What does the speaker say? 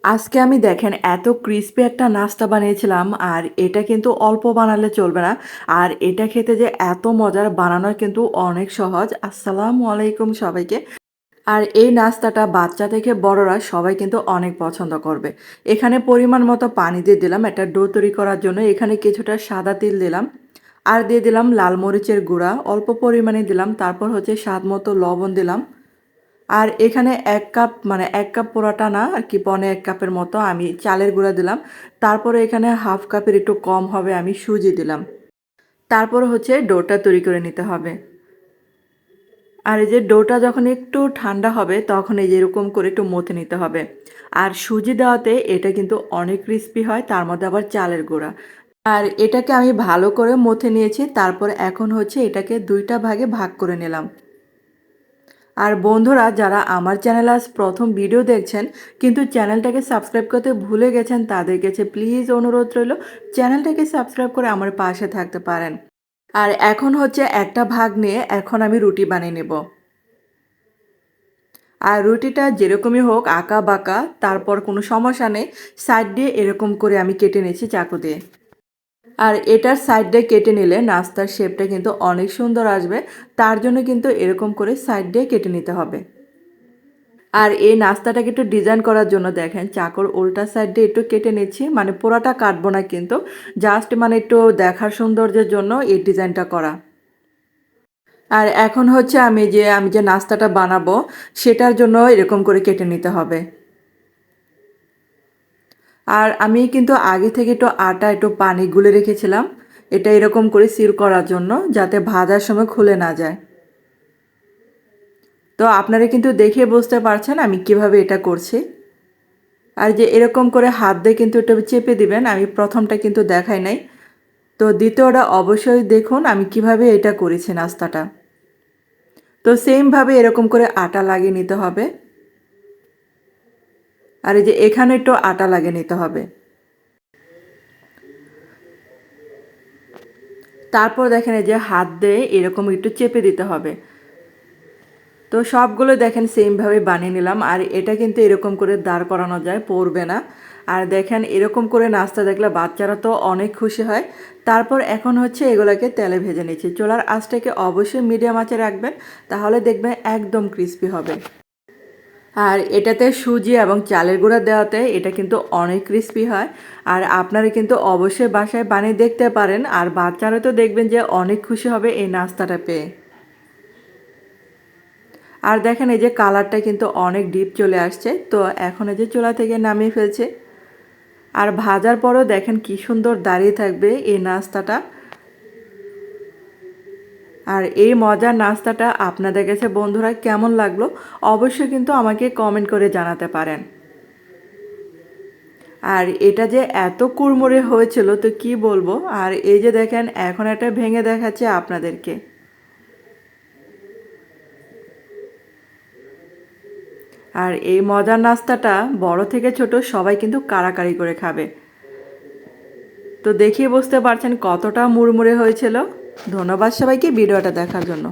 আজকে আমি দেখেন এত ক্রিস্পি একটা নাস্তা বানিয়েছিলাম আর এটা কিন্তু অল্প বানালে চলবে না। আর এটা খেতে যে এত মজার বানানো কিন্তু অনেক সহজ। আসসালামু আলাইকুম সবাইকে। আর এই নাস্তাটা বাচ্চা থেকে বড়রা সবাই কিন্তু অনেক পছন্দ করবে। এখানে পরিমাণ মতো পানি দিয়ে দিলাম একটা ডো তৈরি করার জন্য। এখানে কিছুটা সাদা তিল দিলাম। আর দিয়ে দিলাম লাল মরিচের গুঁড়া, অল্প পরিমাণে দিলাম। তারপর হচ্ছে স্বাদ মতো লবণ দিলাম। আর এখানে ১ কাপ মানে ১ কাপ পুরাটা না আরকি, পৌনে ১ কাপের মতো আমি চালের গুঁড়া দিলাম। তারপরে এখানে 1/2 কাপের একটু কম হবে আমি সুজি দিলাম। তারপরে হচ্ছে ডোটা তৈরি করে নিতে হবে। আর এই যে ডোটা যখন একটু ঠান্ডা হবে তখন এই যে এরকম করে একটু মথে নিতে হবে। আর সুজি দেওয়াতে এটা কিন্তু অনেক ক্রিস্পি হয়, তার মধ্যে আবার চালের গুঁড়া। আর এটাকে আমি ভালো করে মথে নিয়েছি। তারপর এখন হচ্ছে এটাকে ২ টা ভাগে ভাগ করে নিলাম। আর বন্ধুরা যারা আমার চ্যানেলে আজ প্রথম ভিডিও দেখছেন কিন্তু চ্যানেলটাকে সাবস্ক্রাইব করতে ভুলে গেছেন, তাদের কাছে প্লিজ অনুরোধ রইল চ্যানেলটাকে সাবস্ক্রাইব করে আমার পাশে থাকতে পারেন। আর এখন হচ্ছে একটা ভাগ নিয়ে এখন আমি রুটি বানিয়ে নেব। আর রুটিটা যেরকমই হোক আঁকা বাঁকা তারপর কোনো সমস্যা নেই, সাইড দিয়ে এরকম করে আমি কেটে নিয়েছি চাকু দিয়ে। আর এটার সাইড দিয়ে কেটে নিলে নাস্তার শেপটা কিন্তু অনেক সুন্দর আসবে, তার জন্য কিন্তু এরকম করে সাইড দিয়ে কেটে নিতে হবে। আর এই নাস্তাটাকে একটু ডিজাইন করার জন্য দেখেন চাকুর উল্টা সাইড দিয়ে একটু কেটে নিচ্ছি, মানে পুরাটা কাটবো না কিন্তু জাস্ট মানে একটু দেখার সৌন্দর্যের জন্য এই ডিজাইনটা করা। আর এখন হচ্ছে আমি যে নাস্তাটা বানাবো সেটার জন্য এরকম করে কেটে নিতে হবে। আর আমি কিন্তু আগে থেকে একটু আটা একটু পানি গুলে রেখেছিলাম, এটা এরকম করে সিল করার জন্য যাতে ভাজার সময় খুলে না যায়। তো আপনারা কিন্তু দেখে বুঝতে পারছেন আমি কিভাবে এটা করছি। আর যে এরকম করে হাত দিয়ে কিন্তু এটা চেপে দিবেন, আমি প্রথমটা কিন্তু দেখাই নাই। তো দ্বিতীয়টা অবশ্যই দেখুন আমি কিভাবে এটা করেছি নাস্তাটা। তো সেমভাবে এরকম করে আটা লাগিয়ে নিতে হবে। আর এই যে এখানে একটু আটা লাগিয়ে নিতে হবে। তারপর দেখেন এই যে হাত দিয়ে এরকম একটু চেপে দিতে হবে। তো সবগুলো দেখেন সেমভাবে বানিয়ে নিলাম। আর এটা কিন্তু এরকম করে দাঁড় করানো যায়, পড়বে না। আর দেখেন এরকম করে নাস্তা দেখলে বাচ্চারা তো অনেক খুশি হয়। তারপর এখন হচ্ছে এগুলোকে তেলে ভেজে নিচ্ছি। চুলার আঁচটাকে অবশ্যই মিডিয়াম আঁচে রাখবেন, তাহলে দেখবেন একদম ক্রিস্পি হবে। আর এটাতে সুজি এবং চালের গুঁড়া দেওয়াতে এটা কিন্তু অনেক ক্রিস্পি হয়। আর আপনারা কিন্তু অবশ্যই বাসায় বানিয়ে দেখতে পারেন, আর বাচ্চারা তো দেখবেন যে অনেক খুশি হবে এই নাস্তাটা পেয়ে। আর দেখেন এই যে কালারটা কিন্তু অনেক ডিপ চলে আসছে। তো এখন এই যে চুলা থেকে নামিয়ে ফেলছে। আর ভাজার পরেও দেখেন কি সুন্দর দাঁড়িয়ে থাকবে এই নাস্তাটা। আর এই মজার নাস্তাটা আপনাদের কাছে বন্ধুরা কেমন লাগলো অবশ্যই কিন্তু আমাকে কমেন্ট করে জানাতে পারেন। আর এটা যে এত কুড়মুড়ে হয়েছিল তো কি বলবো। আর এই যে দেখেন এখন একটা ভেঙে দেখাচ্ছে আপনাদেরকে। আর এই মজার নাস্তাটা বড় থেকে ছোট সবাই কিন্তু কাড়াকাড়ি করে খাবে। তো দেখিয়ে বুঝতে পারছেন কতটা মুড়মুড়ে হয়েছিল। ধন্যবাদ সবাইকে ভিডিওটা দেখার জন্য।